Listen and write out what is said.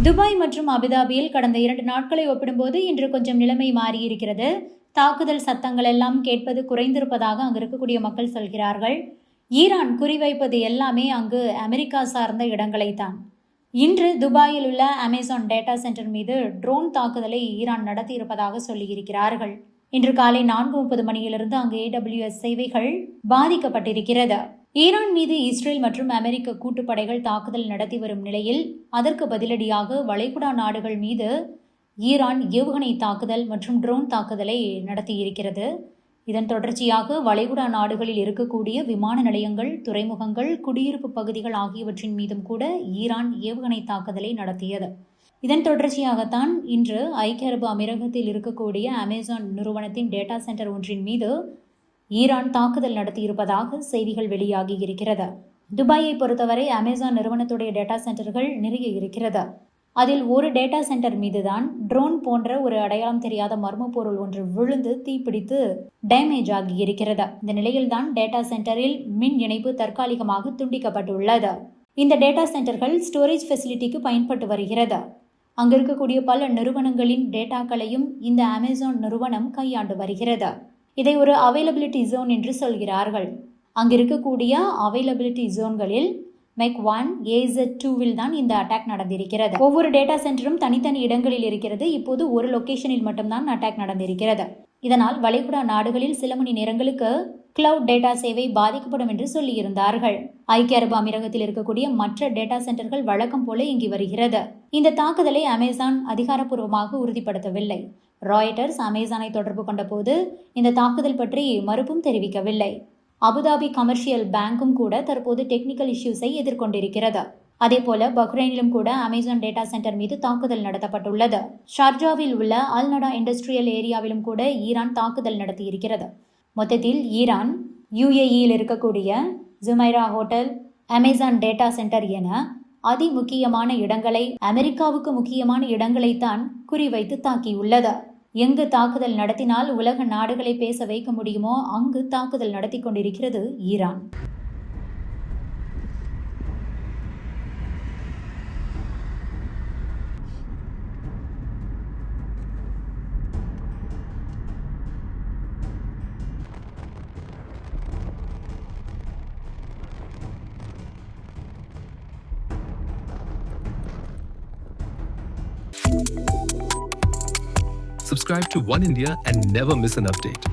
Dubai மற்றும் அபுதாபியில் கடந்த 2 நாட்களை ஒப்பிடும்போது இன்று கொஞ்சம் நிலைமை மாறியிருக்கிறது. தாக்குதல் சத்தங்கள் எல்லாம் கேட்பது குறைந்திருப்பதாக அங்கு இருக்கக்கூடிய மக்கள் சொல்கிறார்கள். ஈரான் குறிவைப்பது எல்லாமே அங்கு அமெரிக்கா சார்ந்த இடங்களைத்தான். இன்று துபாயில் உள்ள அமேசான் டேட்டா சென்டர் மீது ட்ரோன் தாக்குதலை ஈரான் நடத்தியிருப்பதாக சொல்லியிருக்கிறார்கள். இன்று காலை 4:30 மணியிலிருந்து அங்கு AWS சேவைகள் பாதிக்கப்பட்டிருக்கிறது. ஈரான் மீது இஸ்ரேல் மற்றும் அமெரிக்க கூட்டுப்படைகள் தாக்குதல் நடத்தி வரும் நிலையில் அதற்கு பதிலடியாக வளைகுடா நாடுகள் மீது ஈரான் ஏவுகணை தாக்குதல் மற்றும் ட்ரோன் தாக்குதலை நடத்தியிருக்கிறது. இதன் தொடர்ச்சியாக வளைகுடா நாடுகளில் இருக்கக்கூடிய விமான நிலையங்கள், துறைமுகங்கள், குடியிருப்பு பகுதிகள் ஆகியவற்றின் மீதும் கூட ஈரான் ஏவுகணை தாக்குதலை நடத்தியது. இதன் தொடர்ச்சியாகத்தான் இன்று ஐக்கிய அரபு அமீரகத்தில் இருக்கக்கூடிய அமேசான் நிறுவனத்தின் டேட்டா சென்டர் ஒன்றின் மீது ஈரான் தாக்குதல் நடத்தியிருப்பதாக செய்திகள் வெளியாகி இருக்கிறது. துபாயை பொறுத்தவரை அமேசான் நிறுவனத்துடைய டேட்டா சென்டர்கள் நிறைய இருக்கிறது. அதில் ஒரு டேட்டா சென்டர் மீதுதான் ட்ரோன் போன்ற ஒரு அடையாளம் தெரியாத மர்ம பொருள் ஒன்று விழுந்து தீப்பிடித்து டேமேஜ் ஆகி இருக்கிறது. இந்த நிலையில்தான் டேட்டா சென்டரில் மின் இணைப்பு தற்காலிகமாக துண்டிக்கப்பட்டுள்ளது. இந்த டேட்டா சென்டர்கள் ஸ்டோரேஜ் ஃபெசிலிட்டிக்கு பயன்பட்டு வருகிறது. அங்கு இருக்கக்கூடிய பல நிறுவனங்களின் டேட்டாக்களையும் இந்த அமேசான் நிறுவனம் கையாண்டு வருகிறது. இதை ஒரு அவைலபிலிட்டி ஜோன் என்று சொல்கிறார்கள். அங்கு இருக்கக்கூடிய அவைலபிலிட்டி ஜோன்களில் MEC 1, AZ2வில் தான் இந்த அட்டாக் நடந்திருக்கிறது. ஒவ்வொரு டேட்டா சென்டரும் தனித்தனி இடங்களில் இருக்கிறது. இப்போது ஒரு லொகேஷனில் மட்டும்தான் அட்டாக் நடந்திருக்கிறது. இதனால் வளைகுடா நாடுகளில் சில மணி நேரங்களுக்கு கிளவுட் டேட்டா சேவை பாதிக்கப்படும் என்று சொல்லியிருந்தார்கள். ஐக்கிய அரபு அமீரகத்தில் இருக்கக்கூடிய மற்ற டேட்டா சென்டர்கள் வழக்கம் போல இயங்கி வருகிறது. இந்த தாக்குதலை அமேசான் அதிகாரப்பூர்வமாக உறுதிப்படுத்தவில்லை. ராய்ட்டர்ஸ் அமேசானை தொடர்பு கொண்ட போது இந்த தாக்குதல் பற்றி மறுப்பும் தெரிவிக்கவில்லை. அபுதாபி கமர்ஷியல் பேங்கும் கூட தற்போது டெக்னிக்கல் இஷ்யூஸை எதிர்கொண்டிருக்கிறது. அதேபோல பஹ்ரைனிலும் கூட அமேசான் டேட்டா சென்டர் மீது தாக்குதல் நடத்தப்பட்டுள்ளது. ஷார்ஜாவில் உள்ள அல்நடா இண்டஸ்ட்ரியல் ஏரியாவிலும் கூட ஈரான் தாக்குதல் நடத்தியிருக்கிறது. மொத்தத்தில் ஈரான், UAEயில் இருக்கக்கூடிய Jumeirah hotel, Amazon data centre என அதிமுக்கியமான இடங்களை, அமெரிக்காவுக்கு முக்கியமான இடங்களைத்தான் குறிவைத்து தாக்கியுள்ளது. எங்கு தாக்குதல் நடத்தினால் உலக நாடுகளை பேச வைக்க முடியுமோ அங்கு தாக்குதல் நடத்தி கொண்டிருக்கிறது Iran. Subscribe to One India and never miss an update.